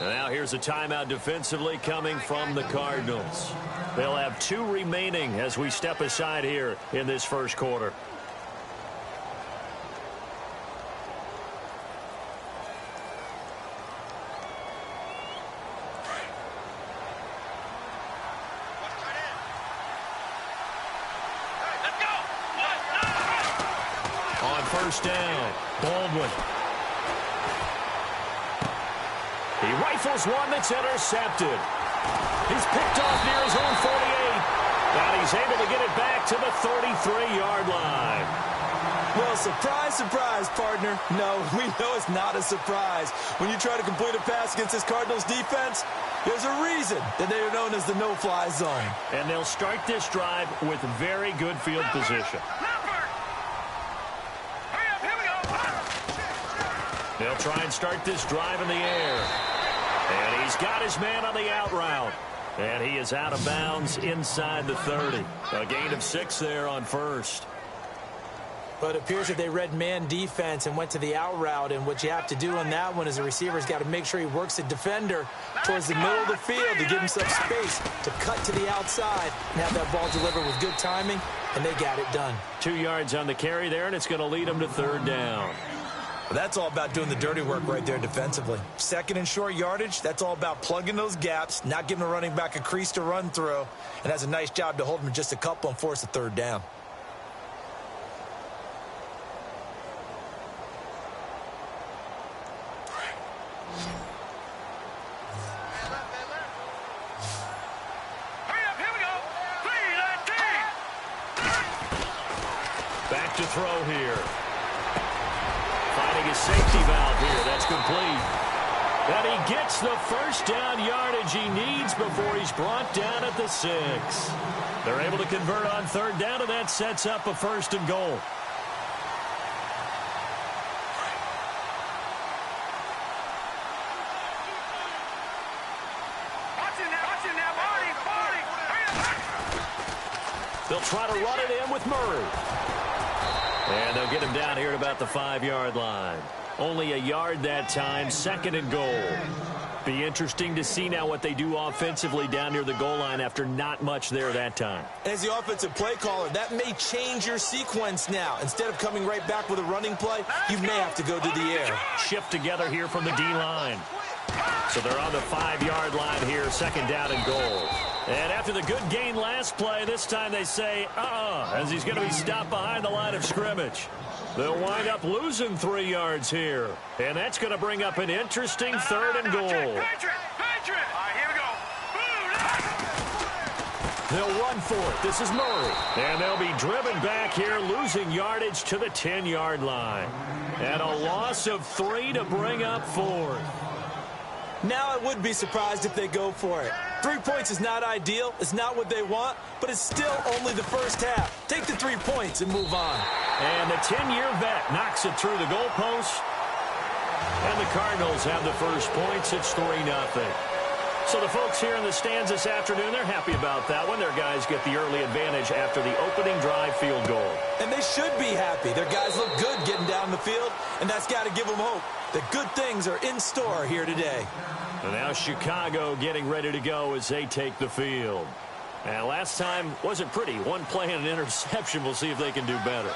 And now here's a timeout defensively coming from the Cardinals. They'll have 2 remaining as we step aside here in this first quarter. On first down, Baldwin. He rifles one that's intercepted. He's picked off near his own 48. And he's able to get it back to the 33-yard line. Well, surprise, surprise, partner. No, we know it's not a surprise. When you try to complete a pass against this Cardinals defense, there's a reason that they are known as the no-fly zone. And they'll start this drive with very good field position. They'll try and start this drive in the air. And he's got his man on the out route. And he is out of bounds inside the 30. A gain of 6 there on first. But it appears that they read man defense and went to the out route. And what you have to do on that one is the receiver's got to make sure he works the defender towards the middle of the field to give himself space to cut to the outside and have that ball delivered with good timing. And they got it done. 2 yards on the carry there, and it's going to lead them to third down. Well, that's all about doing the dirty work right there defensively. Second and short yardage, that's all about plugging those gaps, not giving a running back a crease to run through, and has a nice job to hold him just a couple and force a third down. Back to throw here. Finding his safety valve here. That's complete. And he gets the first down yardage he needs before he's brought down at the 6. They're able to convert on third down, and that sets up a first and goal. They'll try to run it in with Murray. And they'll get him down here at about the 5-yard line. Only a yard that time, second and goal. Be interesting to see now what they do offensively down near the goal line after not much there that time. As the offensive play caller, that may change your sequence now. Instead of coming right back with a running play, you may have to go to the air. Shift together here from the D-line. So they're on the 5-yard line here, second down and goal. And after the good gain last play, this time they say, as he's going to be stopped behind the line of scrimmage. They'll wind up losing 3 yards here. And that's going to bring up an interesting third and goal. Patriot! All right, here we go. They'll run for it. This is Murray. And they'll be driven back here, losing yardage to the 10-yard line. And a loss of 3 to bring up 4th. Now I would be surprised if they go for it. 3 points is not ideal. It's not what they want, but it's still only the first half. Take the 3 points and move on. And the 10-year vet knocks it through the goalpost. And the Cardinals have the first points. It's 3-0. So the folks here in the stands this afternoon, they're happy about that one. Their guys get the early advantage after the opening drive field goal. And they should be happy. Their guys look good getting down the field, and that's got to give them hope that good things are in store here today. And now Chicago getting ready to go as they take the field. And last time wasn't pretty. One play and an interception. We'll see if they can do better.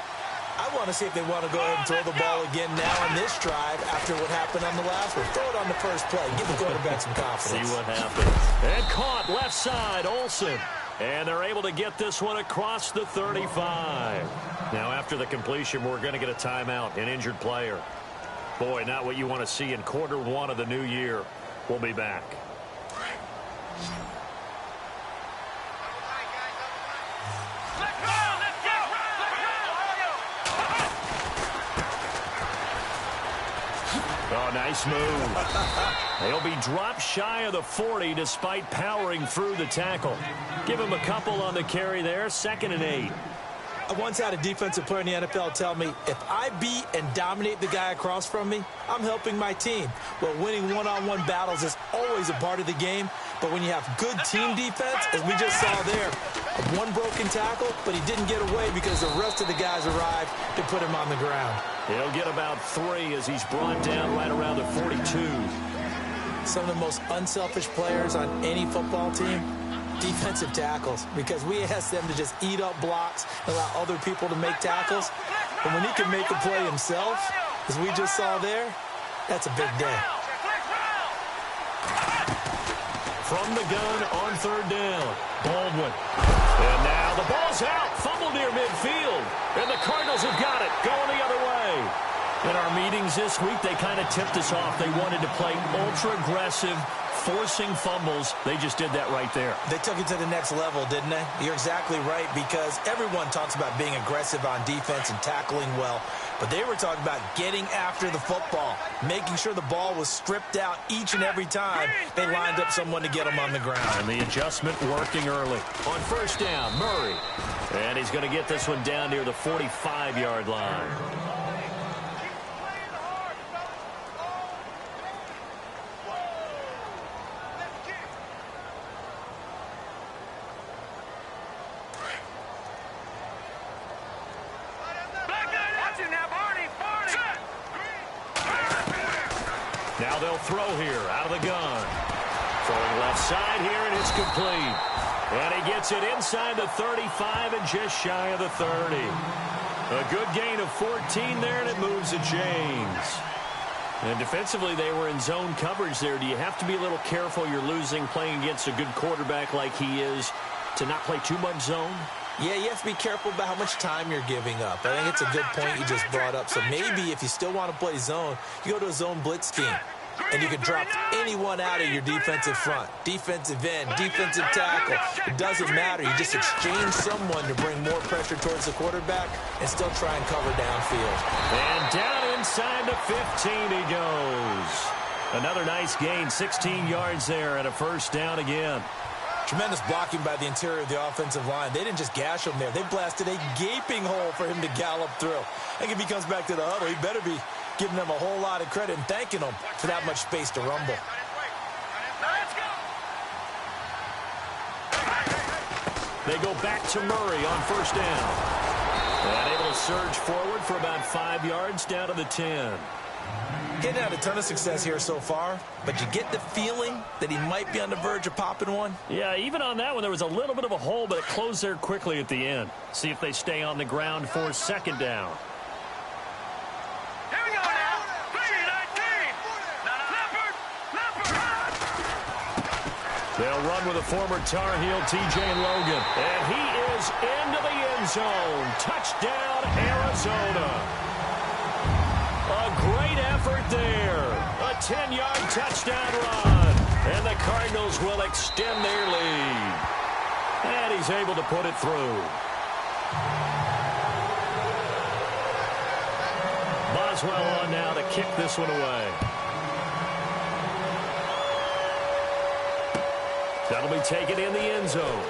I want to see if they want to go ahead and throw the ball again now on this drive after what happened on the last one. Throw it on the first play. Give the quarterback some confidence. See what happens. And caught left side, Olsen. And they're able to get this one across the 35. Now after the completion, we're going to get a timeout, an injured player. Boy, not what you want to see in quarter 1 of the new year. We'll be back. Oh, nice move. They'll be dropped shy of the 40 despite powering through the tackle. Give him a couple on the carry there, 2nd and 8. I once had a defensive player in the NFL tell me, if I beat and dominate the guy across from me, I'm helping my team. Well, winning one-on-one battles is always a part of the game, but when you have good team defense, as we just saw there, one broken tackle, but he didn't get away because the rest of the guys arrived to put him on the ground. He'll get about 3 as he's brought down right around the 42. Some of the most unselfish players on any football team, defensive tackles, because we ask them to just eat up blocks and allow other people to make tackles. But when he can make a play himself, as we just saw there, that's a big day. From the gun on third down, Baldwin. And now the ball's out, fumble near midfield. And the Cardinals have got it, going the other way. In our meetings this week, they kind of tipped us off. They wanted to play ultra-aggressive, forcing fumbles. They just did that right there. They took it to the next level, didn't they? You're exactly right, because everyone talks about being aggressive on defense and tackling well, but they were talking about getting after the football, making sure the ball was stripped out each and every time they lined up someone to get them on the ground. And the adjustment working early. On first down, Murray. And he's going to get this one down near the 45-yard line. Now they'll throw here out of the gun. Throwing left side here, and it's complete. And he gets it inside the 35 and just shy of the 30. A good gain of 14 there, and it moves the chains. And defensively, they were in zone coverage there. Do you have to be a little careful? You're losing playing against a good quarterback like he is to not play too much zone? Yeah, you have to be careful about how much time you're giving up. I think it's a good point you just brought up. So maybe if you still want to play zone, you go to a zone blitz scheme. And you can drop anyone out of your defensive front. Defensive end, defensive tackle. It doesn't matter. You just exchange someone to bring more pressure towards the quarterback and still try and cover downfield. And down inside the 15 he goes. Another nice gain, 16 yards there and a first down again. Tremendous blocking by the interior of the offensive line. They didn't just gash him there. They blasted a gaping hole for him to gallop through. I think if he comes back to the huddle, he better be giving them a whole lot of credit and thanking them for that much space to rumble. They go back to Murray on first down. And able to surge forward for about 5 yards down to the 10. Getting out a ton of success here so far, but you get the feeling that he might be on the verge of popping one. Yeah, even on that one, there was a little bit of a hole, but it closed there quickly at the end. See if they stay on the ground for second down. Here we go now. 3-19. They'll run with a former Tar Heel, T.J. Logan. And he is into the end zone. Touchdown, Arizona. A great effort there. A 10-yard touchdown run. And the Cardinals will extend their lead. And he's able to put it through. Boswell on now to kick this one away. That'll be taken in the end zone.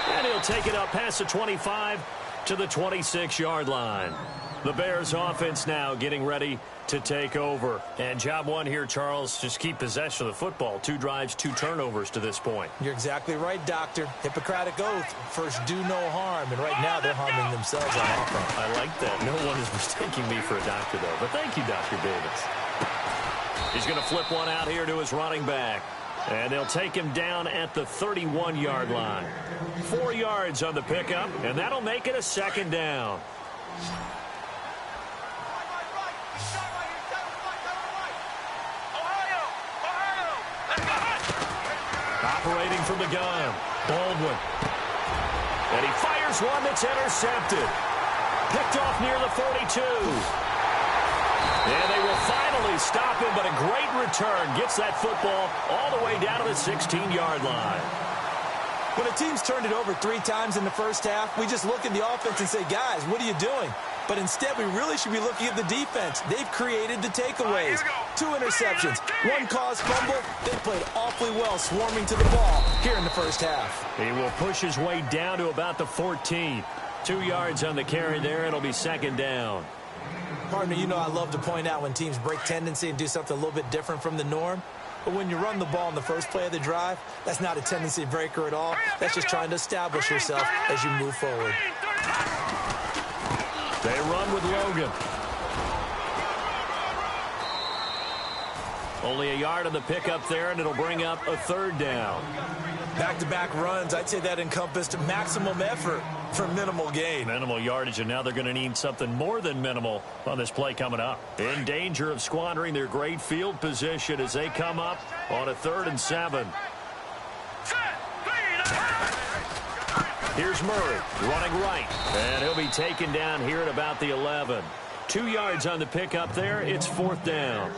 And he'll take it up past the 25 to the 26-yard line. The Bears offense now getting ready to take over. And job one here, Charles, just keep possession of the football. 2 drives, 2 turnovers to this point. You're exactly right, Doctor. Hippocratic oath. First, do no harm. And right now, they're harming themselves on offense. I like that. No one is mistaking me for a doctor, though. But thank you, Dr. Davis. He's going to flip one out here to his running back. And they'll take him down at the 31-yard line. 4 yards on the pickup, and that'll make it a second down. Operating from the gun, Baldwin. And he fires one that's intercepted. Picked off near the 42. And they will finally stop him, but a great return gets that football all the way down to the 16-yard line. When a team's turned it over 3 times in the first half, we just look at the offense and say, guys, what are you doing? But instead, we really should be looking at the defense. They've created the takeaways. 2 interceptions, 1 caused fumble. They played awfully well swarming to the ball here in the first half. He will push his way down to about the 14. 2 yards on the carry there. It'll be second down. Partner, you know I love to point out when teams break tendency and do something a little bit different from the norm. But when you run the ball in the first play of the drive, that's not a tendency breaker at all. That's just trying to establish yourself as you move forward. They run with Logan. Only a yard on the pickup there, and it'll bring up a third down. Back-to-back runs, I'd say that encompassed maximum effort for minimal gain. Minimal yardage, and now they're going to need something more than minimal on this play coming up. In danger of squandering their great field position as they come up on a 3rd and 7. Here's Murray running right, and he'll be taken down here at about the 11. 2 yards on the pickup there. It's 4th down.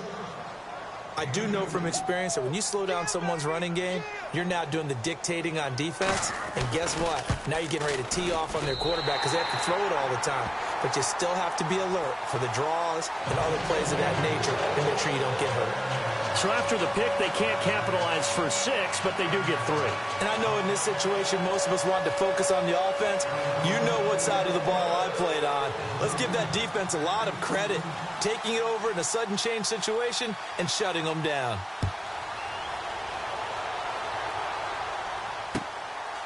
I do know from experience that when you slow down someone's running game, you're now doing the dictating on defense. And guess what? Now you're getting ready to tee off on their quarterback because they have to throw it all the time. But you still have to be alert for the draws and other plays of that nature and make sure you don't get hurt. So after the pick, they can't capitalize for 6, but they do get 3. And I know in this situation, most of us wanted to focus on the offense. You know what side of the ball I played on. Let's give that defense a lot of credit, taking it over in a sudden change situation and shutting them down.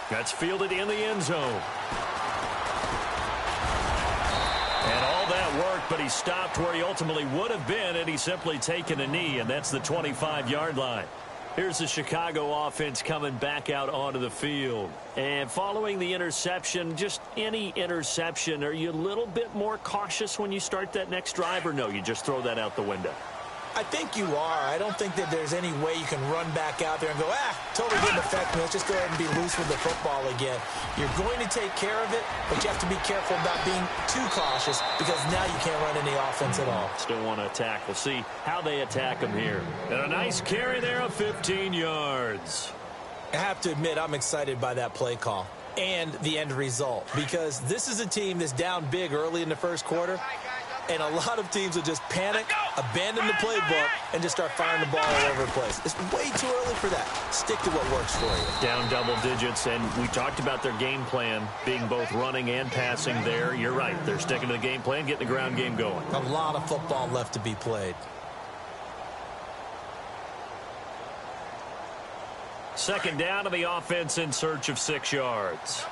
That's fielded in the end zone. And all that worked, but he stopped where he ultimately would have been, and he's simply taken a knee, and that's the 25-yard line. Here's the Chicago offense coming back out onto the field. And following the interception, just any interception, are you a little bit more cautious when you start that next drive, or no, you just throw that out the window? I think you are. I don't think that there's any way you can run back out there and go, totally didn't affect me. Let's just go ahead and be loose with the football again. You're going to take care of it, but you have to be careful about being too cautious because now you can't run any offense at all. Still want to attack. We'll see how they attack him here. And a nice carry there of 15 yards. I have to admit, I'm excited by that play call and the end result because this is a team that's down big early in the first quarter. And a lot of teams will just panic, abandon the playbook, and just start firing the ball all over the place. It's way too early for that. Stick to what works for you. Down double digits, and we talked about their game plan being both running and passing there. You're right. They're sticking to the game plan, getting the ground game going. A lot of football left to be played. Second down to the offense in search of 6 yards.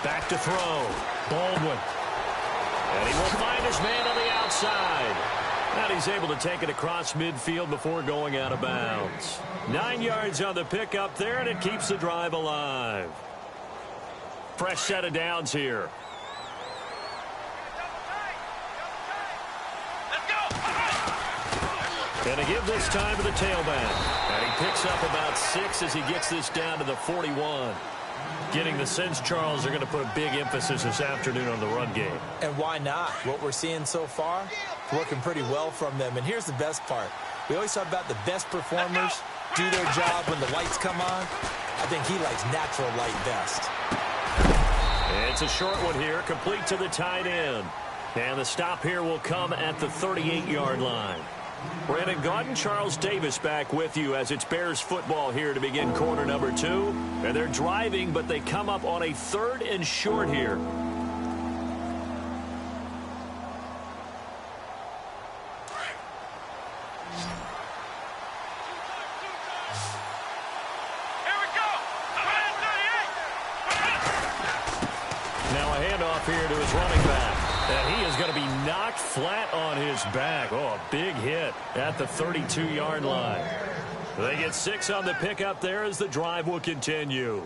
Back to throw. Baldwin. And he will find his man on the outside. And he's able to take it across midfield before going out of bounds. 9 yards on the pickup there, and it keeps the drive alive. Fresh set of downs here. And a give this time to the tailback. And he picks up about 6 as he gets this down to the 41. Getting the sense, Charles, they're going to put a big emphasis this afternoon on the run game. And why not? What we're seeing so far, working pretty well from them. And here's the best part. We always talk about the best performers do their job when the lights come on. I think he likes natural light best. It's a short one here, complete to the tight end. And the stop here will come at the 38-yard line. Brandon Gaudin, Charles Davis back with you as it's Bears football here to begin quarter number 2. And they're driving, but they come up on a 3rd and short here. Now a handoff here to his running back. And he is going to be knocked flat on his back. Oh, a big hit at the 32-yard line. They get 6 on the pickup there as the drive will continue.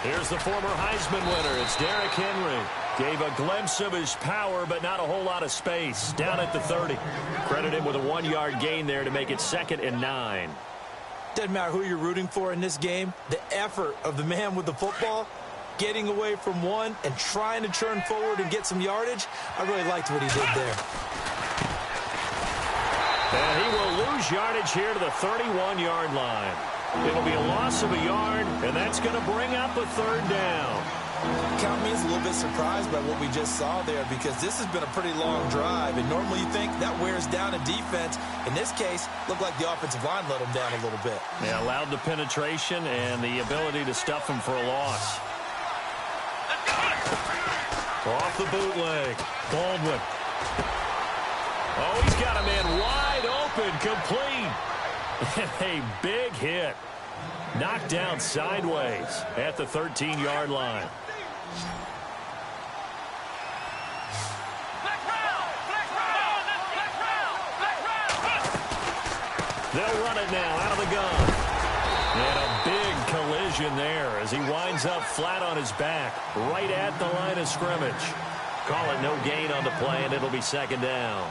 Here's the former Heisman winner. It's Derrick Henry. Gave a glimpse of his power, but not a whole lot of space. Down at the 30. Credit him with a 1-yard gain there to make it 2nd and 9. Doesn't matter who you're rooting for in this game. The effort of the man with the football, getting away from one and trying to turn forward and get some yardage, I really liked what he did there. And he will lose yardage here to the 31-yard line. It'll be a loss of a yard, and that's going to bring up a 3rd down. Count me as a little bit surprised by what we just saw there, because this has been a pretty long drive, and normally you think that wears down a defense. In this case, looked like the offensive line let them down a little bit. Yeah, allowed the penetration and the ability to stuff them for a loss. Off the bootleg. Baldwin. Oh, he's got a man wide open, complete. And a big hit. Knocked down sideways at the 13-yard line. They'll run it now out of the gun. And a big collision there as he winds up flat on his back right at the line of scrimmage. Call it no gain on the play, and it'll be second down.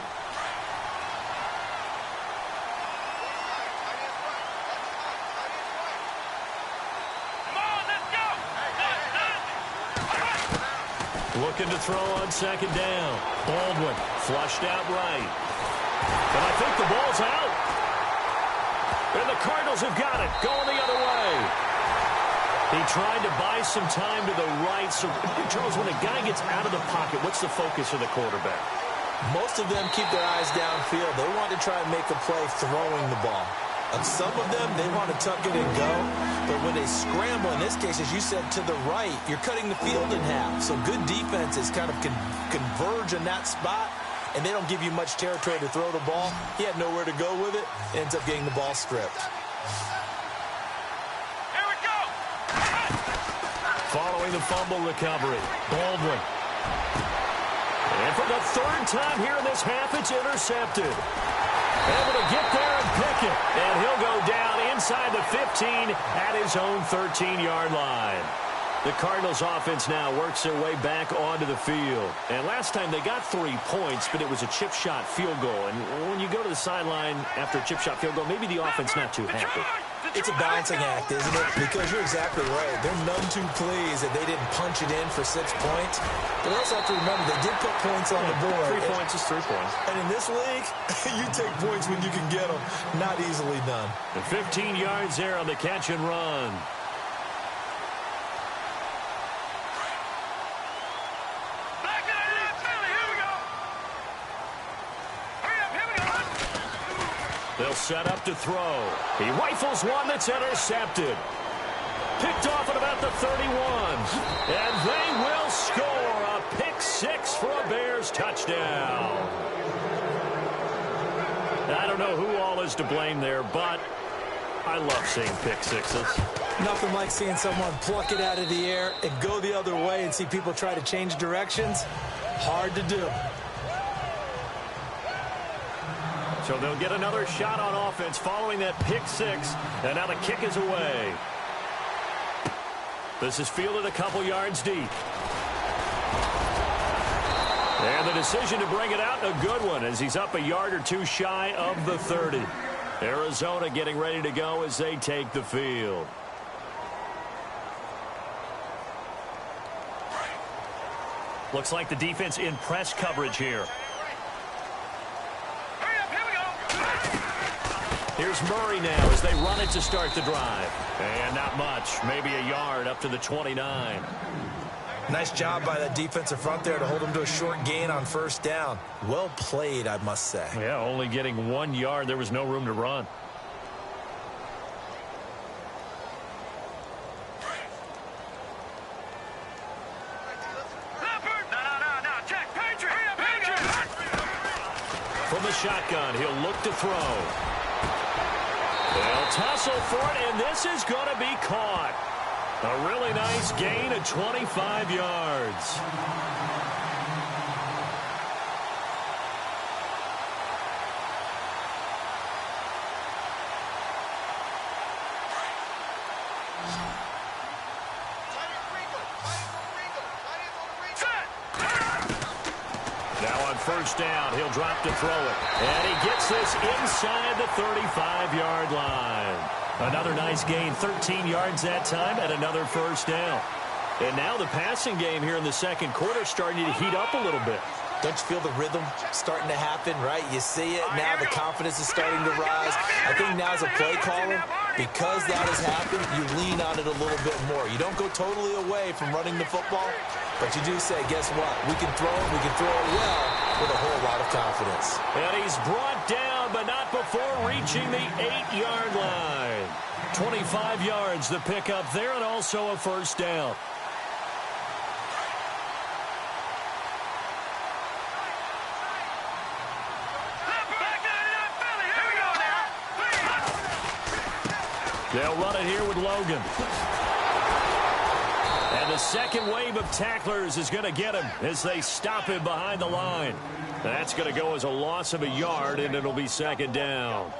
Looking to throw on second down. Baldwin flushed out right. And I think the ball's out. And the Cardinals have got it, going the other way. He tried to buy some time to the right. So, Charles, when a guy gets out of the pocket, what's the focus of the quarterback? Most of them keep their eyes downfield. They want to try and make a play throwing the ball. And some of them, they want to tuck it and go. But when they scramble, in this case, as you said, to the right, you're cutting the field in half. So good defenses kind of converge in that spot, and they don't give you much territory to throw the ball. He had nowhere to go with it. Ends up getting the ball stripped. Here we go. Following the fumble recovery, Baldwin. And for the third time here in this half, it's intercepted. Able to get there and pick it. And he'll go down inside the 15 at his own 13-yard line. The Cardinals offense now works their way back onto the field. And last time they got 3 points, but it was a chip shot field goal. And when you go to the sideline after a chip shot field goal, maybe the offense not too happy. It's a balancing act, isn't it? Because you're exactly right. They're none too pleased that they didn't punch it in for 6 points. But they also have to remember they did put points on the board. 3 points is 3 points. And in this league, you take points when you can get them. Not easily done. The 15 yards there on the catch and run. They'll set up to throw. He rifles one that's intercepted. Picked off at about the 31. And they will score a pick 6 for a Bears touchdown. I don't know who all is to blame there, but I love seeing pick 6s. Nothing like seeing someone pluck it out of the air and go the other way and see people try to change directions. Hard to do. So they'll get another shot on offense following that pick 6. And now the kick is away. This is fielded a couple yards deep. And the decision to bring it out, a good one, as he's up a yard or 2 shy of the 30. Arizona getting ready to go as they take the field. Looks like the defense in press coverage here. Here's Murray now as they run it to start the drive. And not much, maybe a yard up to the 29. Nice job by that defensive front there to hold them to a short gain on first down. Well played, I must say. Yeah, only getting 1 yard. There was no room to run. From the shotgun, he'll look to throw. They'll tussle for it, and this is going to be caught. A really nice gain of 25 yards. Now on first down, he'll drop to throw it. And he gets this inside the 35-yard line. Another nice gain, 13 yards that time, and another first down. And now the passing game here in the second quarter starting to heat up a little bit. Don't you feel the rhythm starting to happen, right? You see it. Now the confidence is starting to rise. I think now as a play caller, Because that has happened, you lean on it a little bit more. You don't go totally away from running the football, but you do say, guess what? We can throw it, we can throw it well with a whole lot of confidence. And he's brought down, but not before reaching the 8-yard line. 25 yards the pickup there, and also a first down. They'll run it here with Logan. And the second wave of tacklers is going to get him as they stop him behind the line. That's going to go as a loss of a yard, and it'll be second down.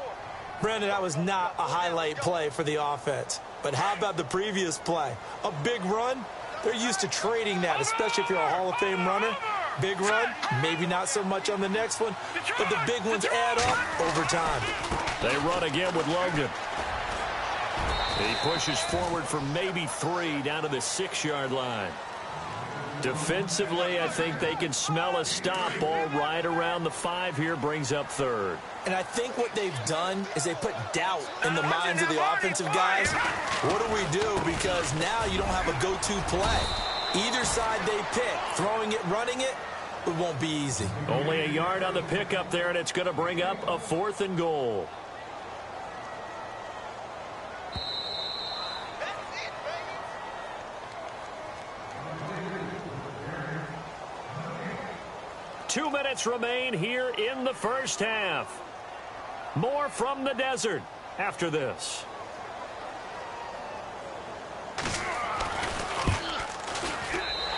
Brandon, that was not a highlight play for the offense. But how about the previous play? A big run? They're used to trading that, especially if you're a Hall of Fame runner. Big run, maybe not so much on the next one, but the big ones add up over time. They run again with Logan. He pushes forward for maybe 3 down to the 6-yard line. Defensively, I think they can smell a stop. Ball right around the 5 here, brings up third. And I think what they've done is they put doubt in the minds of the offensive guys. What do we do? Because now you don't have a go-to play. Either side they pick, throwing it, running it, it won't be easy. Only a yard on the pickup there, and it's going to bring up a 4th and goal. Two minutes remain here in the first half. More from the desert after this.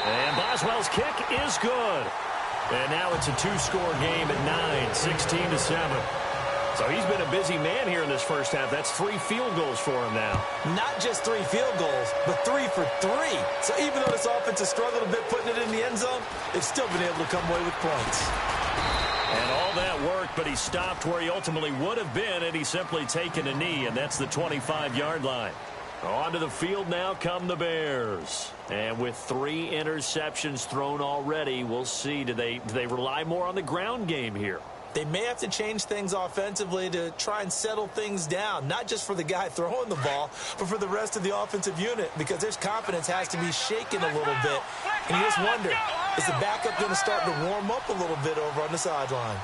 And Boswell's kick is good. And now it's a 2-score game at 9, 16-7. So he's been a busy man here in this first half. That's 3 field goals for him now. Not just 3 field goals, but 3 for 3. So even though this offense has struggled a bit putting it in the end zone, they've still been able to come away with points. And all that worked, but he stopped where he ultimately would have been, and he's simply taken a knee, and that's the 25-yard line. Onto the field now come the Bears. And with 3 interceptions thrown already, we'll see. Do they rely more on the ground game here? They may have to change things offensively to try and settle things down, not just for the guy throwing the ball, but for the rest of the offensive unit, because their confidence has to be shaken a little bit. And you just wonder, is the backup going to start to warm up a little bit over on the sideline?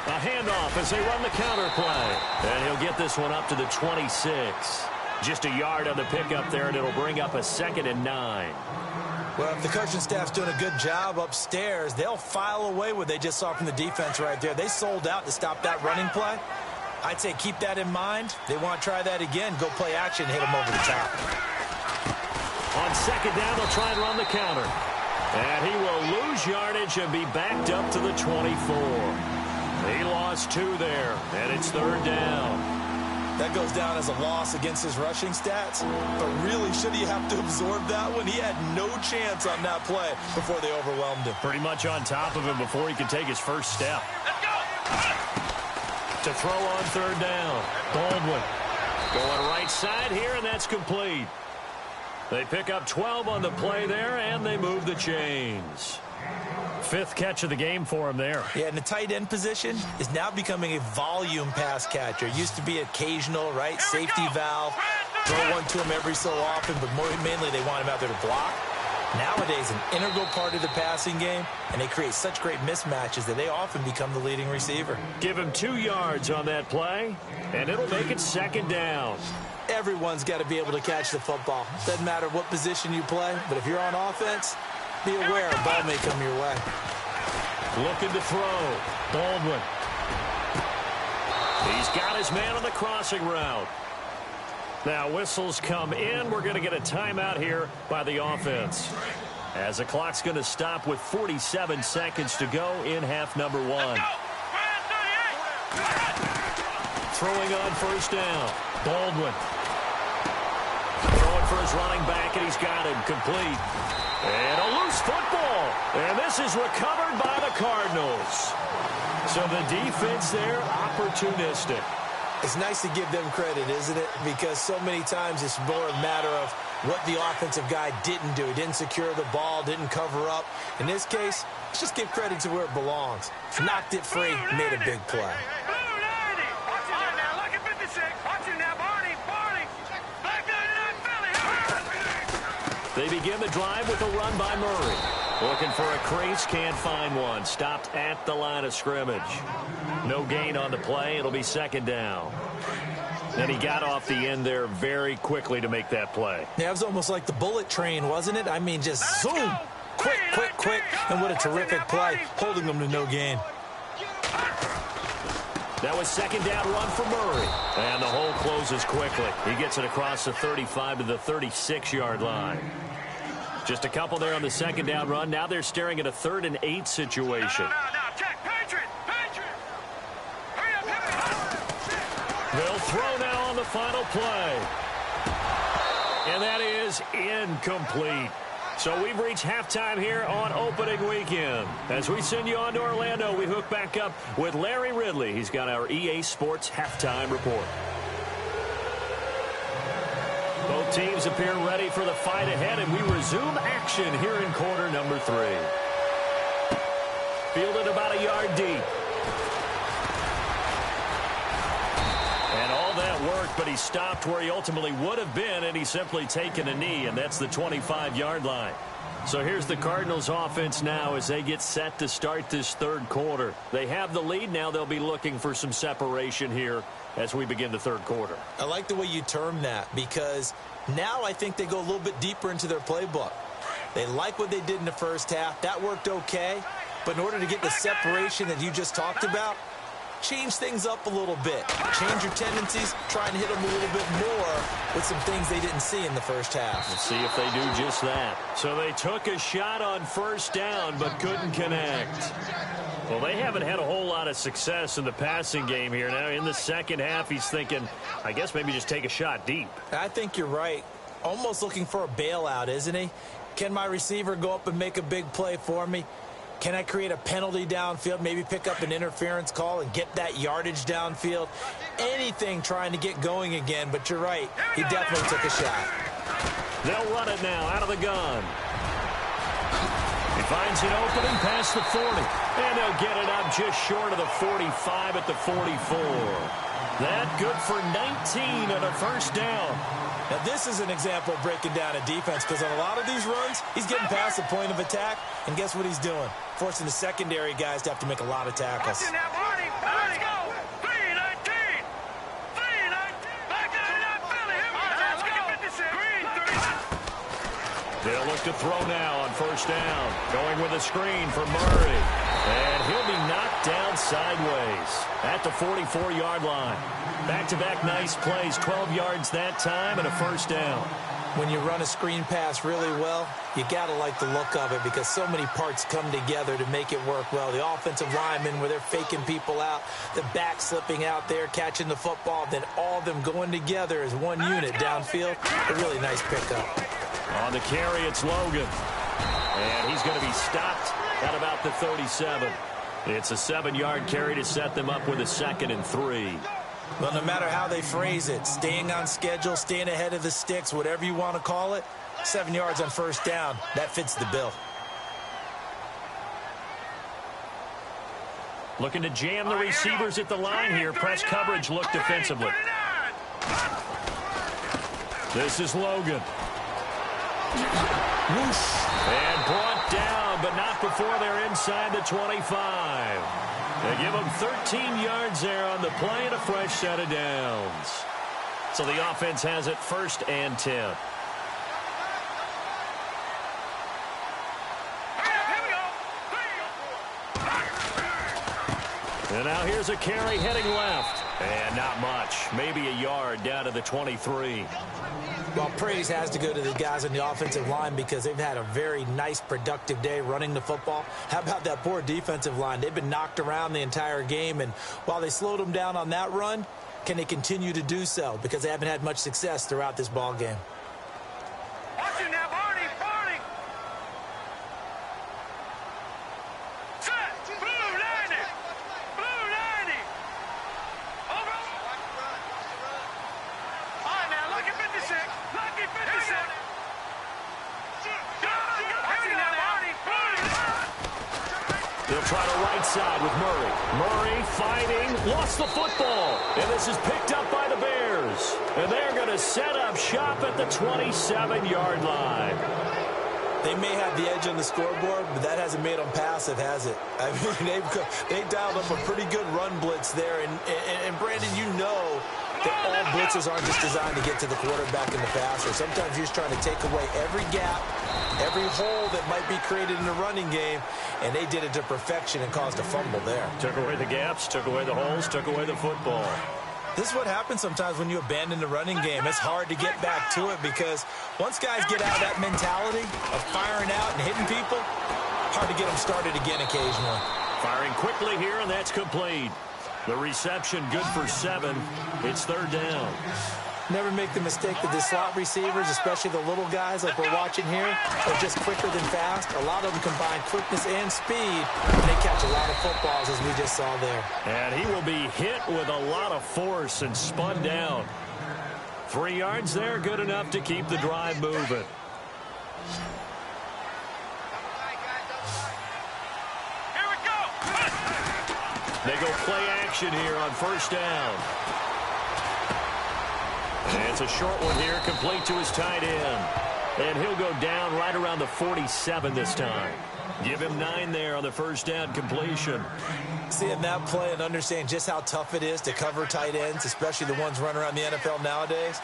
A handoff as they run the counter play. And he'll get this one up to the 26. Just a yard on the pickup there, and it'll bring up a 2nd and 9. Well, if the coaching staff's doing a good job upstairs, they'll file away what they just saw from the defense right there. They sold out to stop that running play. I'd say keep that in mind. They want to try that again. Go play action, hit them over the top. On 2nd down, they'll try and run the counter. And he will lose yardage and be backed up to the 24. He lost 2 there, and it's 3rd down. That goes down as a loss against his rushing stats. But really, should he have to absorb that one? He had no chance on that play before they overwhelmed him. Pretty much on top of him before he could take his first step. To throw on 3rd down. Baldwin going right side here, and that's complete. They pick up 12 on the play there, and they move the chains. 5th catch of the game for him there. Yeah, and the tight end position is now becoming a volume pass catcher. Used to be occasional, right? Safety valve. Throw one to him every so often, but mainly they want him out there to block. Nowadays, an integral part of the passing game, and they create such great mismatches that they often become the leading receiver. Give him 2 yards on that play, and it'll make it 2nd down. Everyone's got to be able to catch the football. Doesn't matter what position you play, but if you're on offense, be aware a ball may come your way. Looking to throw. Baldwin. He's got his man on the crossing route. Now whistles come in. We're going to get a timeout here by the offense, as the clock's going to stop with 47 seconds to go in half number 1. Throwing on 1st down. Baldwin. Throwing for his running back, and he's got him complete. And a loose football. And this is recovered by the Cardinals. So the defense there, opportunistic. It's nice to give them credit, isn't it? Because so many times it's more a matter of what the offensive guy didn't do. He didn't secure the ball, didn't cover up. In this case, let's just give credit to where it belongs. Knocked it free, made a big play. They begin the drive with a run by Murray. Looking for a crease, can't find one. Stopped at the line of scrimmage. No gain on the play. It'll be second down. And he got off the end there very quickly to make that play. Yeah, it was almost like the bullet train, wasn't it? I mean, just zoom. Quick, quick, quick. And what a terrific play, holding them to no gain. That was second down run for Murray. And the hole closes quickly. He gets it across the 35 to the 36-yard line. Just a couple there on the second down run. Now they're staring at a 3rd and 8 situation. They'll throw now on the final play. And that is incomplete. So we've reached halftime here on opening weekend. As we send you on to Orlando, we hook back up with Larry Ridley. He's got our EA Sports halftime report. Both teams appear ready for the fight ahead, and we resume action here in quarter number 3. Fielded about a yard deep. And all that worked, but he stopped where he ultimately would have been, and he's simply taken a knee, and that's the 25-yard line. So here's the Cardinals offense now as they get set to start this third quarter. They have the lead. Now they'll be looking for some separation here as we begin the third quarter. I like the way you term that, because now I think they go a little bit deeper into their playbook. They like what they did in the first half. That worked okay. But in order to get the separation that you just talked about, change things up a little bit. Change your tendencies, try and hit them a little bit more with some things they didn't see in the first half. Let's see if they do just that. So they took a shot on first down but couldn't connect. Well, they haven't had a whole lot of success in the passing game here. Now in the second half, he's thinking, I guess maybe just take a shot deep. I think you're right. Almost looking for a bailout, isn't he? Can my receiver go up and make a big play for me? Can I create a penalty downfield, maybe pick up an interference call and get that yardage downfield? Anything trying to get going again, but you're right. He definitely took a shot. They'll run it now out of the gun. He finds an opening past the 40, and they'll get it up just short of the 45 at the 44. That good for 19 and a first down. Now, this is an example of breaking down a defense, because on a lot of these runs, he's getting past the point of attack, and guess what he's doing? Forcing the secondary guys to have to make a lot of tackles. Let's go. 3-19. 3-19. Back down that Philly. Let's go. Green 3. They'll look to throw now on first down. Going with a screen for Murray. And he'll be knocked down sideways at the 44-yard line. Back-to-back nice plays, 12 yards that time and a first down. When you run a screen pass really well, you got to like the look of it, because so many parts come together to make it work well. The offensive linemen, where they're faking people out, the back slipping out there, catching the football, then all of them going together as one unit downfield. A really nice pickup. On the carry, it's Logan. And he's going to be stopped at about the 37. It's a 7-yard carry to set them up with a 2nd and 3. Well, no matter how they phrase it, staying on schedule, staying ahead of the sticks, whatever you want to call it, 7 yards on first down, that fits the bill. Looking to jam the receivers at the line here. Press coverage look defensively. This is Logan. Whoosh. And brought down, but not before they're inside the 25. They give him 13 yards there on the play and a fresh set of downs. So the offense has it 1st and 10. And now here's a carry heading left. And not much. Maybe a yard down to the 23. Well, praise has to go to the guys on the offensive line, because they've had a very nice, productive day running the football. How about that poor defensive line? They've been knocked around the entire game, and while they slowed them down on that run, can they continue to do so? Because they haven't had much success throughout this ball game. Watch it now, Barney. Set. Blue 90. Blue 90. Over. All right, now, look at 56. Look at 56. Watch it now, Barney. They'll try the right side with Murray. Murray fighting, lost the football. And this is picked up by the Bears. goes. And they're going to set up shop at the 27-yard line. They may have the edge on the scoreboard, but that hasn't made them passive, has it? I mean, they dialed up a pretty good run blitz there. And Brandon, you know that all blitzes aren't just designed to get to the quarterback and the passer. Sometimes you're just trying to take away every gap, every hole that might be created in the running game, and they did it to perfection and caused a fumble there. Took away the gaps, took away the holes, took away the football. This is what happens sometimes when you abandon the running game. It's hard to get back to it because once guys get out of that mentality of firing out and hitting people, hard to get them started again occasionally. Firing quickly here, and that's complete. The reception good for 7. It's third down. Never make the mistake that the slot receivers, especially the little guys like we're watching here, are just quicker than fast. A lot of them combine quickness and speed, and they catch a lot of footballs, as we just saw there. And he will be hit with a lot of force and spun down. 3 yards there, good enough to keep the drive moving. Here we go. They go play action here on first down. And it's a short one here, complete to his tight end. And he'll go down right around the 47 this time. Give him 9 there on the first down completion. Seeing that play and understanding just how tough it is to cover tight ends, especially the ones running around the NFL nowadays,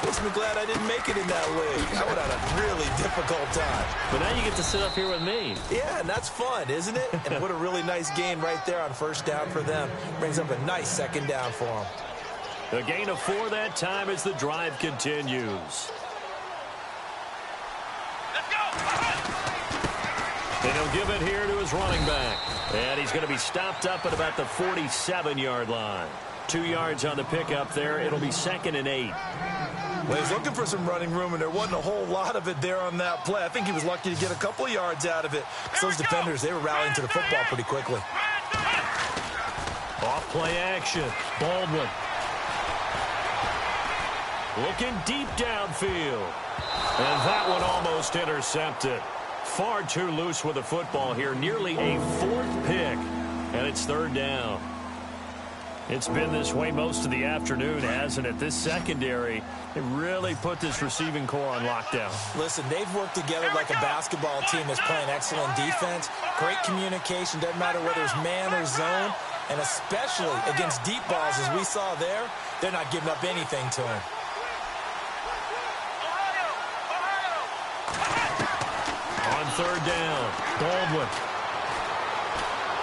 makes me glad I didn't make it in that league. I would have had a really difficult time. But now you get to sit up here with me. Yeah, and that's fun, isn't it? And what a really nice gain right there on first down for them. Brings up a nice second down for them. A gain of 4 that time as the drive continues. Let's go. And he'll give it here to his running back. And he's going to be stopped up at about the 47-yard line. 2 yards on the pickup there. It'll be 2nd and 8. Well, he's looking for some running room, and there wasn't a whole lot of it there on that play. I think he was lucky to get a couple of yards out of it. So those defenders, they were rallying to the football pretty quickly. Off play action. Baldwin. Looking deep downfield. And that one almost intercepted. Far too loose with the football here. Nearly a 4th pick. And it's third down. It's been this way most of the afternoon, hasn't it? This secondary, they really put this receiving core on lockdown. Listen, they've worked together like a basketball team that's playing excellent defense. Great communication. Doesn't matter whether it's man or zone. And especially against deep balls, as we saw there, they're not giving up anything to him. On third down, Baldwin.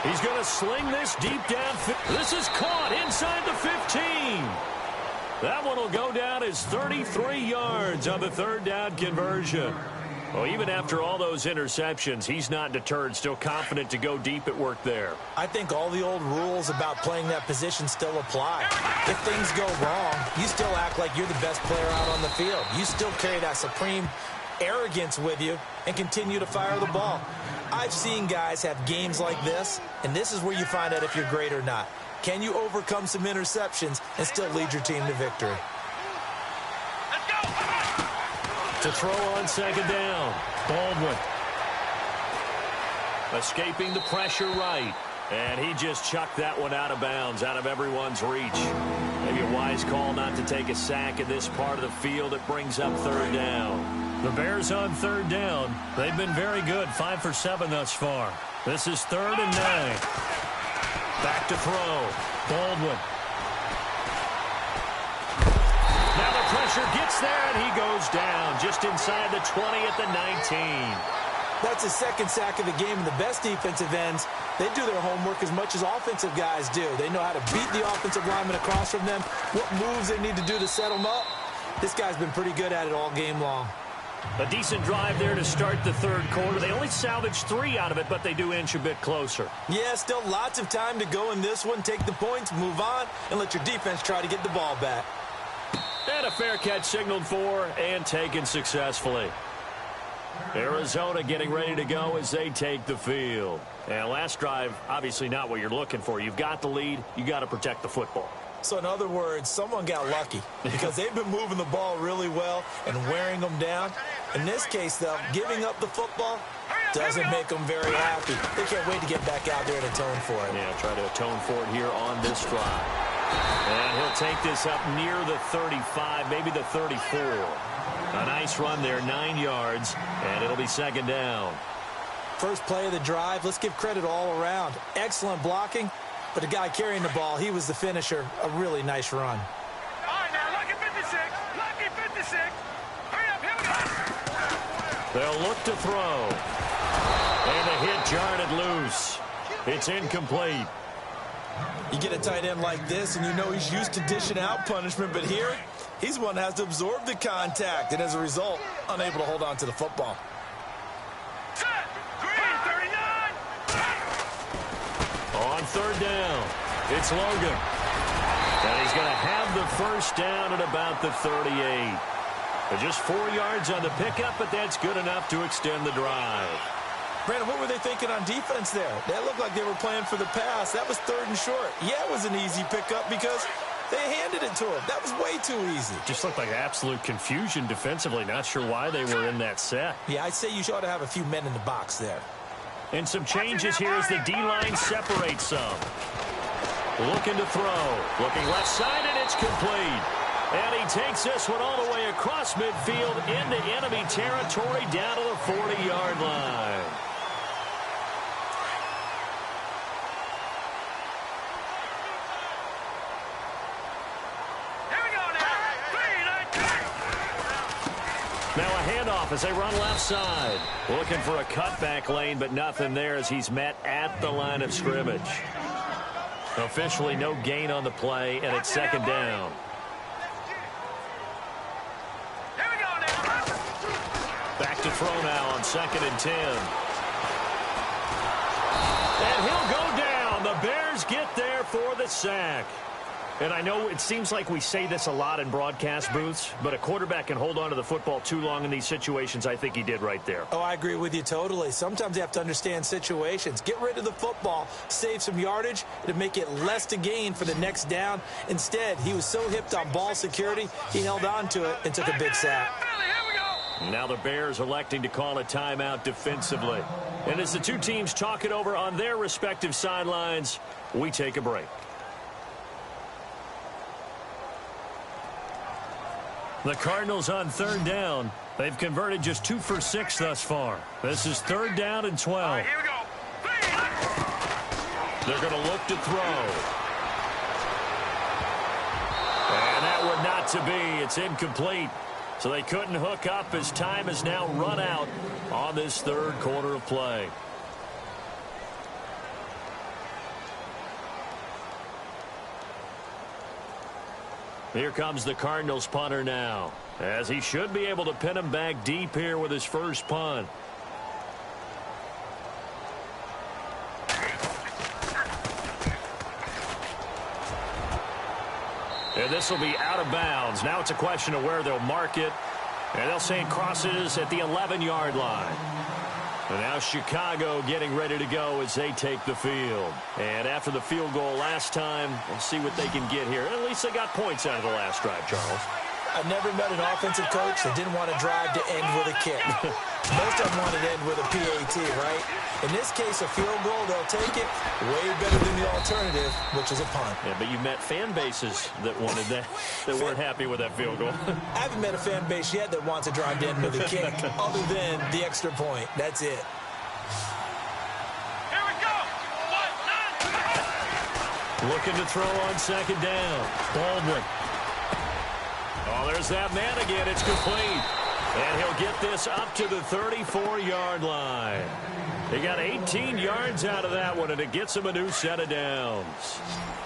He's going to sling this deep down. This is caught inside the 15. That one will go down as 33 yards on the third down conversion. Well, even after all those interceptions, he's not deterred, still confident to go deep at work there. I think all the old rules about playing that position still apply. If things go wrong, you still act like you're the best player out on the field. You still carry that supreme arrogance with you and continue to fire the ball. I've seen guys have games like this, and this is where you find out if you're great or not. Can you overcome some interceptions and still lead your team to victory? Let's go. To throw on second down, Baldwin. Escaping the pressure right. And he just chucked that one out of bounds, out of everyone's reach. Maybe a wise call not to take a sack in this part of the field. It brings up third down. The Bears on third down. They've been very good, 5 for 7 thus far. This is 3rd and 9. Back to throw. Baldwin. Now the pressure gets there, and he goes down just inside the 20 at the 19. That's his second sack of the game, and the best defensive ends, they do their homework as much as offensive guys do. They know how to beat the offensive lineman across from them, what moves they need to do to set them up. This guy's been pretty good at it all game long. A decent drive there to start the third quarter. They only salvaged 3 out of it, but they do inch a bit closer. Yeah, still lots of time to go in this one. Take the points, move on, and let your defense try to get the ball back. And a fair catch signaled for and taken successfully. Arizona getting ready to go as they take the field. And last drive, obviously not what you're looking for. You've got the lead. You got to protect the football. So in other words, someone got lucky because they've been moving the ball really well and wearing them down. In this case, though, giving up the football doesn't make them very happy. They can't wait to get back out there and atone for it. Yeah, try to atone for it here on this drive. And he'll take this up near the 35, maybe the 34. A nice run there, 9 yards, and it'll be second down. First play of the drive, let's give credit all around. Excellent blocking, but the guy carrying the ball, he was the finisher. A really nice run. All right, now, lucky 56. Lucky 56. Hurry up, here we go. They'll look to throw. And the hit jarred loose. It's incomplete. You get a tight end like this, and you know he's used to dishing out punishment, but here, he's one that has to absorb the contact, and as a result, unable to hold on to the football. Set. 39. On third down, it's Logan. And he's going to have the first down at about the 38. Just 4 yards on the pickup, but that's good enough to extend the drive. Brandon, what were they thinking on defense there? That looked like they were playing for the pass. That was third and short. Yeah, it was an easy pickup because they handed it to him. That was way too easy. Just looked like absolute confusion defensively. Not sure why they were in that set. Yeah, I'd say you ought to have a few men in the box there. And some changes here as the D-line separates some. Looking to throw. Looking left side, and it's complete. And he takes this one all the way across midfield into enemy territory down to the 40-yard line. Now a handoff as they run left side. Looking for a cutback lane, but nothing there as he's met at the line of scrimmage. Officially no gain on the play, and it's second down. Back to throw now on 2nd and 10. And he'll go down. The Bears get there for the sack. And I know it seems like we say this a lot in broadcast booths, but a quarterback can hold on to the football too long in these situations. I think he did right there. Oh, I agree with you totally. Sometimes you have to understand situations. Get rid of the football, save some yardage to make it less to gain for the next down. Instead, he was so hipped on ball security, he held on to it and took a big sack. Now the Bears electing to call a timeout defensively. And as the two teams talk it over on their respective sidelines, we take a break. The Cardinals on third down. They've converted just 2 for 6 thus far. This is 3rd down and 12. All right, here we go. They're going to look to throw. And that one not to be. It's incomplete. So they couldn't hook up as time has now run out on this 3rd quarter of play. Here comes the Cardinals punter now, as he should be able to pin him back deep here with his first punt. And this will be out of bounds. Now it's a question of where they'll mark it. And they'll say it crosses at the 11-yard line. And now Chicago getting ready to go as they take the field. And after the field goal last time, we'll see what they can get here. At least they got points out of the last drive, Charles. I've never met an offensive coach that didn't want to drive to end with a kick. Most of them want to end with a PAT, right? In this case, a field goal, they'll take it way better than the alternative, which is a punt. Yeah, but you've met fan bases that wanted that, that weren't happy with that field goal. I haven't met a fan base yet that wants to drive to end with a kick, other than the extra point. That's it. Here we go. Looking to throw on 2nd down. Baldwin. Oh, there's that man again. It's complete. And he'll get this up to the 34-yard line. He got 18 yards out of that one, and it gets him a new set of downs.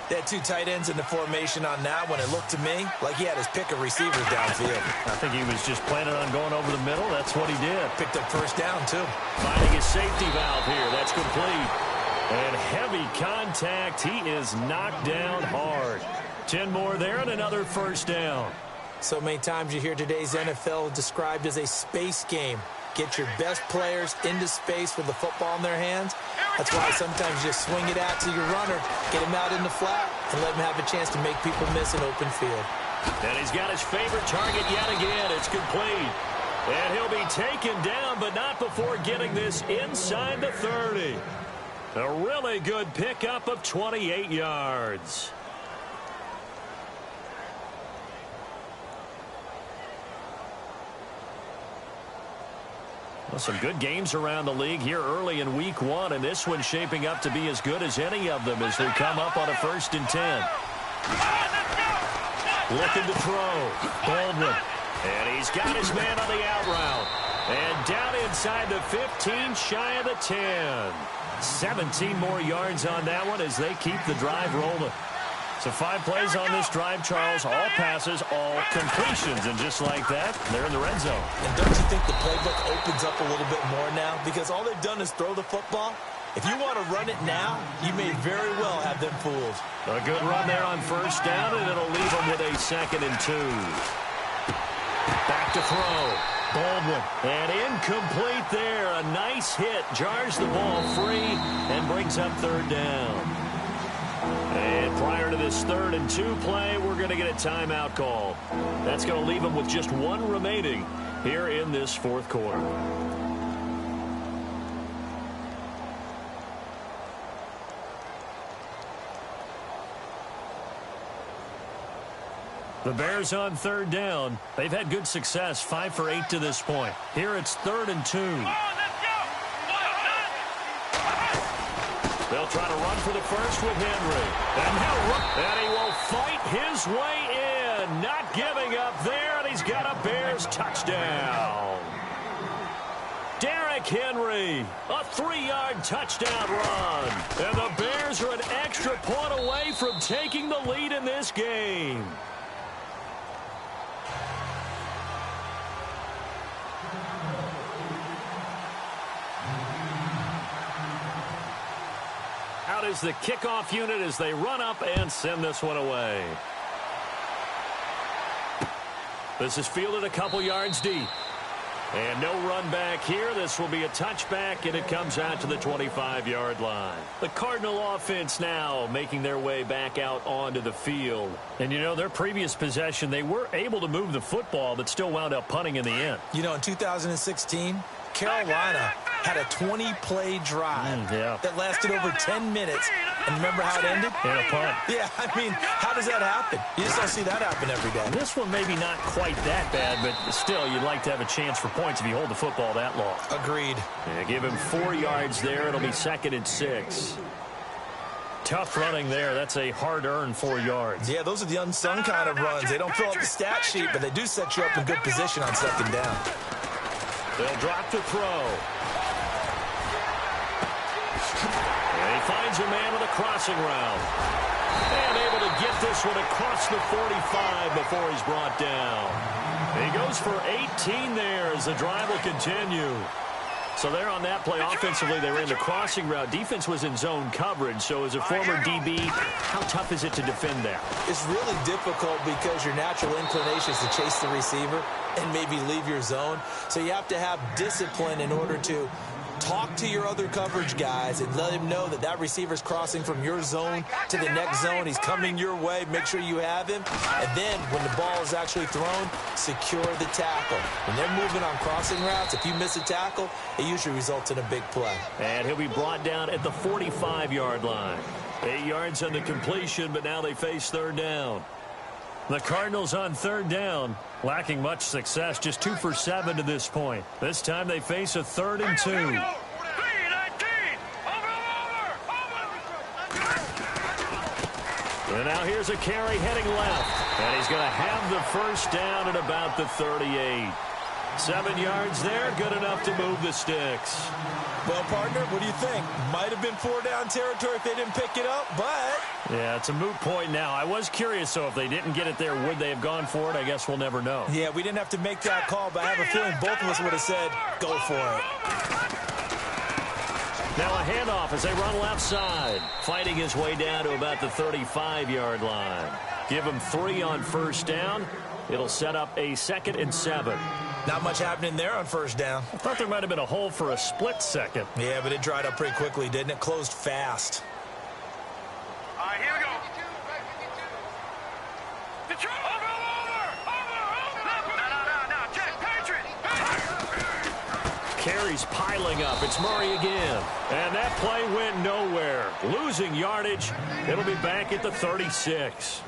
They had 2 tight ends in the formation on that one. It looked to me like he had his pick of receivers downfield. I think he was just planning on going over the middle. That's what he did. Picked up first down, too. Finding his safety valve here. That's complete. And heavy contact. He is knocked down hard. 10 more there and another first down. So many times you hear today's NFL described as a space game. Get your best players into space with the football in their hands. That's why sometimes you just swing it out to your runner, get him out in the flat, and let him have a chance to make people miss an open field. And he's got his favorite target yet again. It's complete. And he'll be taken down, but not before getting this inside the 30. A really good pickup of 28 yards. Well, some good games around the league here early in week 1, and this one's shaping up to be as good as any of them as they come up on a 1st and 10. Looking to throw. Baldwin. And he's got his man on the out route. And down inside the 15, shy of the 10. 17 more yards on that one as they keep the drive rolling. So 5 plays on this drive, Charles. All passes, all completions. And just like that, they're in the red zone. And don't you think the playbook opens up a little bit more now? Because all they've done is throw the football. If you want to run it now, you may very well have them fooled. A good run there on 1st down, and it'll leave them with a 2nd and 2. Back to throw. Baldwin. And incomplete there. A nice hit. Jars the ball free and brings up 3rd down. And prior to this 3rd and 2 play, we're going to get a timeout call. That's going to leave them with just 1 remaining here in this 4th quarter. The Bears on 3rd down. They've had good success, 5 for 8 to this point. Here it's 3rd and 2. They'll try to run for the first with Henry. And he will fight his way in. Not giving up there, and he's got a Bears touchdown. Derrick Henry, a 3-yard touchdown run. And the Bears are an extra point away from taking the lead in this game. Out is the kickoff unit as they run up and send this one away. This is fielded a couple yards deep. And no run back here. This will be a touchback, and it comes out to the 25-yard line. The Cardinal offense now making their way back out onto the field. And, you know, their previous possession, they were able to move the football, but still wound up punting in the end. You know, in 2016, Carolina had a 20-play drive that lasted over 10 minutes. And remember how it ended? In a punt. Yeah, I mean, how does that happen? You just don't see that happen every day. This one maybe not quite that bad, but still, you'd like to have a chance for points if you hold the football that long. Agreed. Yeah, give him 4 yards there. It'll be 2nd and 6. Tough running there. That's a hard-earned 4 yards. Yeah, those are the unsung kind of runs. They don't fill up the stat sheet, but they do set you up in good position on 2nd down. They'll drop to throw. And he finds a man with a crossing route. And able to get this one across the 45 before he's brought down. He goes for 18 there as the drive will continue. So there on that play, offensively, they ran the crossing route. Defense was in zone coverage. So as a former DB, how tough is it to defend that? It's really difficult because your natural inclination is to chase the receiver and maybe leave your zone. So you have to have discipline in order to talk to your other coverage guys and let him know that that receiver's crossing from your zone to the next zone. He's coming your way. Make sure you have him. And then when the ball is actually thrown, secure the tackle. When they're moving on crossing routes, if you miss a tackle, it usually results in a big play. And he'll be brought down at the 45-yard line. 8 yards on the completion, but now they face 3rd down. The Cardinals on 3rd down, lacking much success, just 2 for 7 to this point. This time they face a 3rd and 2. And now here's a carry heading left. And he's going to have the first down at about the 38. 7 yards there, good enough to move the sticks. Well, partner, what do you think? Might have been 4-down territory if they didn't pick it up, but... Yeah, it's a moot point now. I was curious, so if they didn't get it there, would they have gone for it? I guess we'll never know. Yeah, we didn't have to make that call, but I have a feeling both of us would have said, go for it. Now a handoff as they run left side. Fighting his way down to about the 35-yard line. Give him 3 on 1st down. It'll set up a 2nd and 7. Not much happening there on 1st down. I thought there might have been a hole for a split second. Yeah, but it dried up pretty quickly, didn't it? Closed fast. All right, here we go. No, check, Patriot. Carries piling up. It's Murray again. And that play went nowhere. Losing yardage. It'll be back at the 36.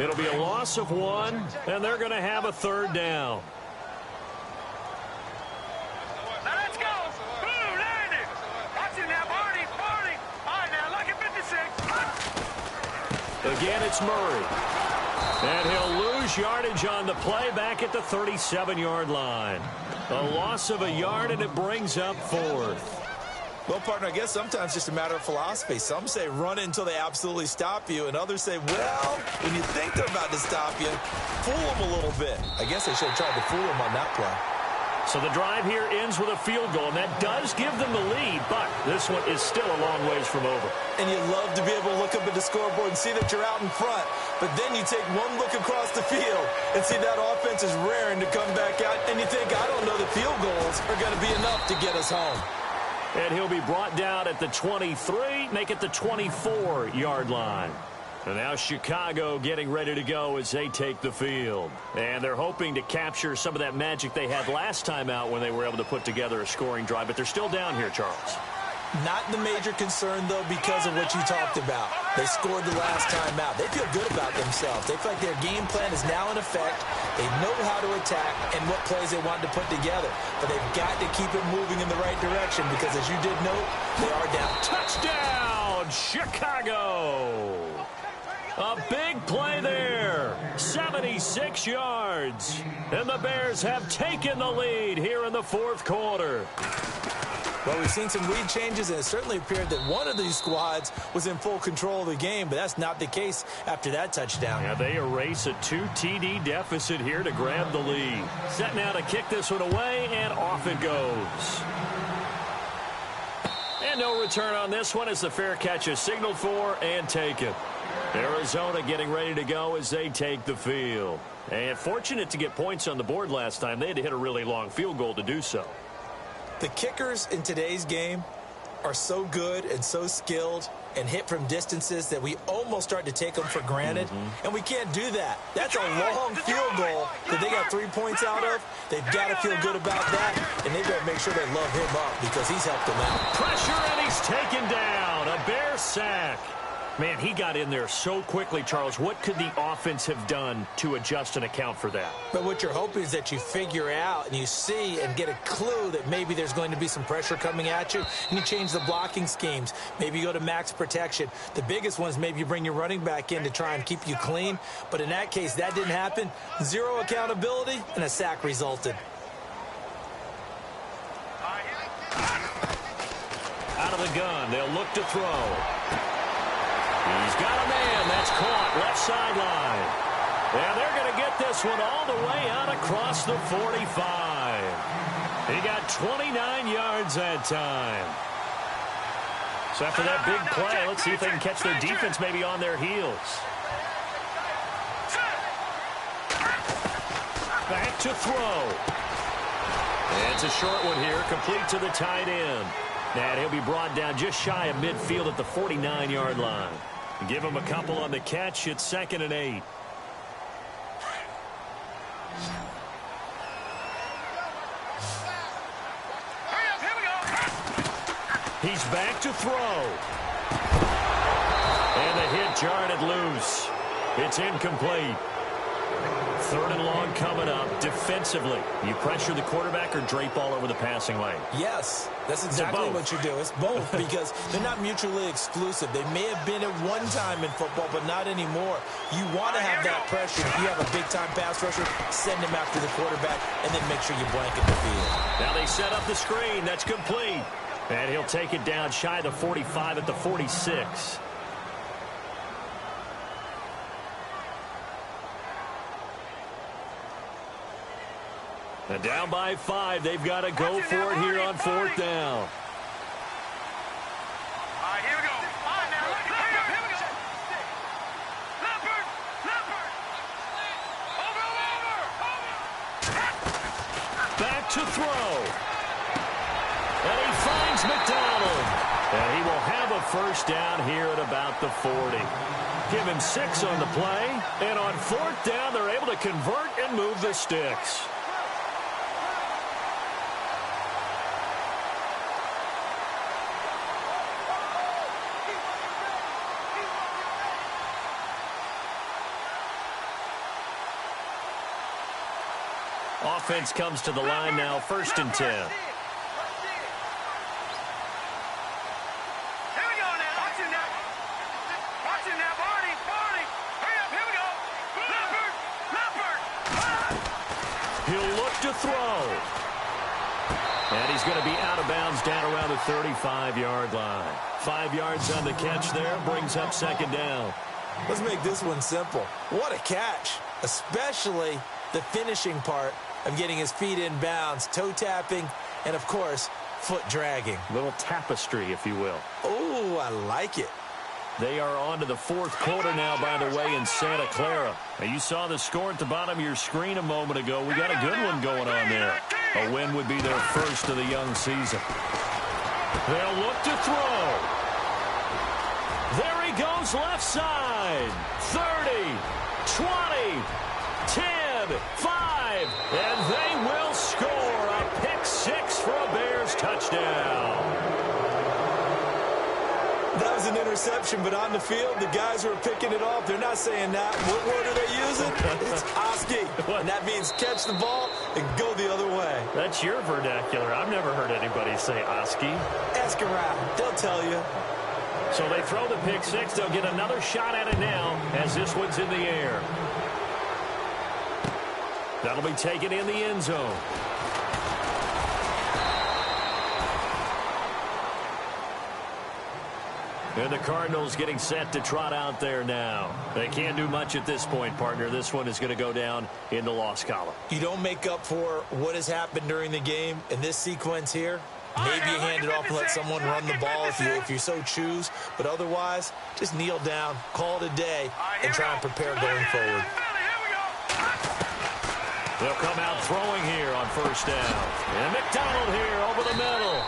It'll be a loss of 1, and they're going to have a 3rd down. Now let's go. Again, it's Murray. And he'll lose yardage on the play back at the 37-yard line. A loss of a yard, and it brings up fourth. Well, partner, I guess sometimes it's just a matter of philosophy. Some say run until they absolutely stop you, and others say, well, when you think they're about to stop you, fool them a little bit. I guess they should have tried to fool them on that play. So the drive here ends with a field goal, and that does give them the lead, but this one is still a long ways from over. And you love to be able to look up at the scoreboard and see that you're out in front, but then you take one look across the field and see that offense is raring to come back out, and you think, I don't know, the field goals are going to be enough to get us home. And he'll be brought down at the 23, make it the 24-yard line. And now Chicago getting ready to go as they take the field. And they're hoping to capture some of that magic they had last time out when they were able to put together a scoring drive. But they're still down here, Charles. Not the major concern, though, because of what you talked about. They scored the last time out. They feel good about themselves. They feel like their game plan is now in effect. They know how to attack and what plays they want to put together. But they've got to keep it moving in the right direction because, as you did note, they are down. Touchdown, Chicago! A big play there, 76 yards. And the Bears have taken the lead here in the fourth quarter. Well, we've seen some lead changes, and it certainly appeared that one of these squads was in full control of the game, but that's not the case after that touchdown. Yeah, they erase a 2 TD deficit here to grab the lead. Set now to kick this one away, and off it goes. And no return on this one as the fair catch is signaled for and taken. Arizona getting ready to go as they take the field. And fortunate to get points on the board last time. They had to hit a really long field goal to do so. The kickers in today's game are so good and so skilled and hit from distances that we almost start to take them for granted, and we can't do that. That's a long field goal that they got 3 points out of. They've got to feel good about that, and they better make sure they love him up because he's helped them out. Pressure, and he's taken down. A Bear sack. Man, he got in there so quickly, Charles. What could the offense have done to adjust and account for that? But what you're hoping is that you figure out and you see and get a clue that maybe there's going to be some pressure coming at you, and you change the blocking schemes. Maybe you go to max protection. The biggest one is maybe you bring your running back in to try and keep you clean. But in that case, that didn't happen. Zero accountability, and a sack resulted. Out of the gun, they'll look to throw. He's got a man. That's caught left sideline. And they're going to get this one all the way out across the 45. He got 29 yards that time. So after that big play, let's see if they can catch their defense maybe on their heels. Back to throw. And it's a short one here, complete to the tight end. And he'll be brought down just shy of midfield at the 49-yard line. Give him a couple on the catch. It's 2nd and 8. He's back to throw. And the hit jarred it loose. It's incomplete. 3rd and long coming up. Defensively, you pressure the quarterback or drape all over the passing lane? Yes, that's exactly what you do. It's both because they're not mutually exclusive. They may have been at one time in football, but not anymore. You want to have that pressure. If you have a big-time pass rusher, send him after the quarterback, and then make sure you blanket the field. Now they set up the screen. That's complete. And he'll take it down shy of the 45 at the 46. And down by 5. They've got to go for it here on 4th down. All right, here we go. All right, now, here we go. Leopard. Over. Back to throw. And he finds McDonald. And he will have a first down here at about the 40. Give him 6 on the play. And on 4th down, they're able to convert and move the sticks. Offense comes to the line now, 1st and 10. Here we go now. Watch it now, Barney. going to be out of bounds down around the 35-yard line. 5 yards on the catch there, brings up second down. Let's make this one simple. What a catch, especially the finishing part of getting his feet in bounds, toe tapping, and, of course, foot dragging. Little tapestry, if you will. Oh, I like it. They are on to the fourth quarter now, by the way, in Santa Clara. Now, you saw the score at the bottom of your screen a moment ago. We got a good one going on there. A win would be their first of the young season. They'll look to throw. There he goes, left side. 30, 20, 10, 5, and they will score a pick six for a Bears touchdown. That was an interception, but on the field, the guys who are picking it off, they're not saying that. What word are they using? It's Oski, and that means catch the ball and go the other way. That's your vernacular. I've never heard anybody say Oski. Ask around. They'll tell you. So they throw the pick six. They'll get another shot at it now as this one's in the air. That'll be taken in the end zone. And the Cardinals getting set to trot out there now. They can't do much at this point, partner. This one is going to go down in the loss column. You don't make up for what has happened during the game in this sequence here. Maybe you hand it off and let someone run the ball if you so choose. But otherwise, just kneel down, call it a day, and try and prepare going forward. They'll come out throwing here on first down. And McDonald here over the middle.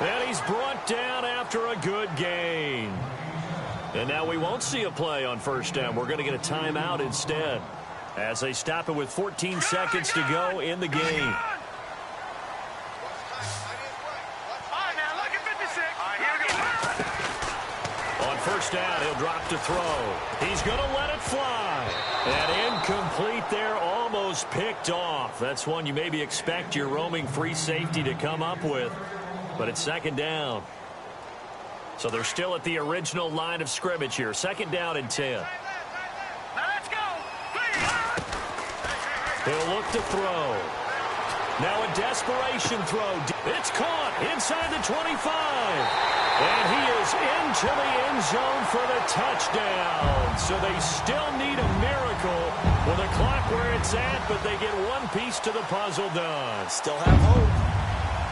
And he's brought down after a good gain. And now we won't see a play on first down. We're going to get a timeout instead as they stop it with 14 seconds to go in the game. On first down, he'll drop to throw. He's going to let it fly. And incomplete there, almost picked off. That's one you maybe expect your roaming free safety to come up with. But it's second down. So they're still at the original line of scrimmage here. Second down and 10. Now let's go. He'll look to throw. Now a desperation throw. It's caught inside the 25. And he is into the end zone for the touchdown. So they still need a miracle with the clock where it's at, but they get one piece to the puzzle done. Still have hope.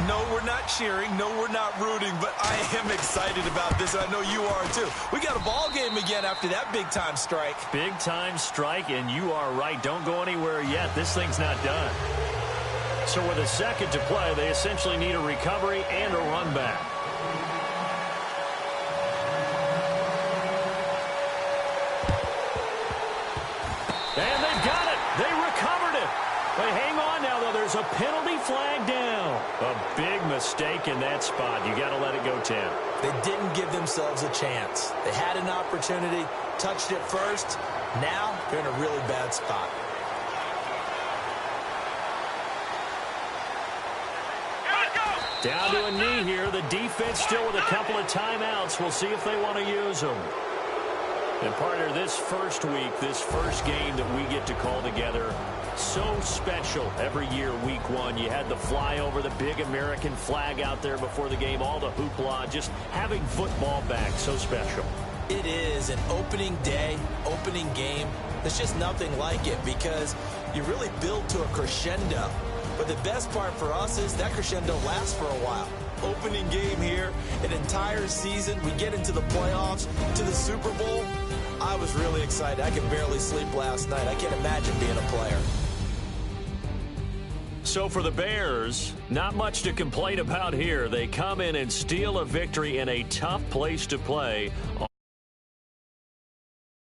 No, we're not cheering. No, we're not rooting, but I am excited about this. I know you are, too. We got a ball game again after that big-time strike. Big-time strike, and you are right. Don't go anywhere yet. This thing's not done. So with a second to play, they essentially need a recovery and a run back. And they've got it. They recovered it. They hang on now, though. There's a penalty flag down. A big mistake in that spot. You got to let it go 10. They didn't give themselves a chance. They had an opportunity, touched it first. Now they're in a really bad spot. Down to a knee here. The defense still with a couple of timeouts. We'll see if they want to use them. And partner, this first week, this first game that we get to call together, so special every year, week one. You had the flyover, the big American flag out there before the game, all the hoopla, just having football back, so special. It is an opening day, opening game. There's just nothing like it because you really build to a crescendo. But the best part for us is that crescendo lasts for a while. Opening game here, an entire season. We get into the playoffs, to the Super Bowl. I was really excited. I could barely sleep last night. I can't imagine being a player. So for the Bears, not much to complain about here. They come in and steal a victory in a tough place to play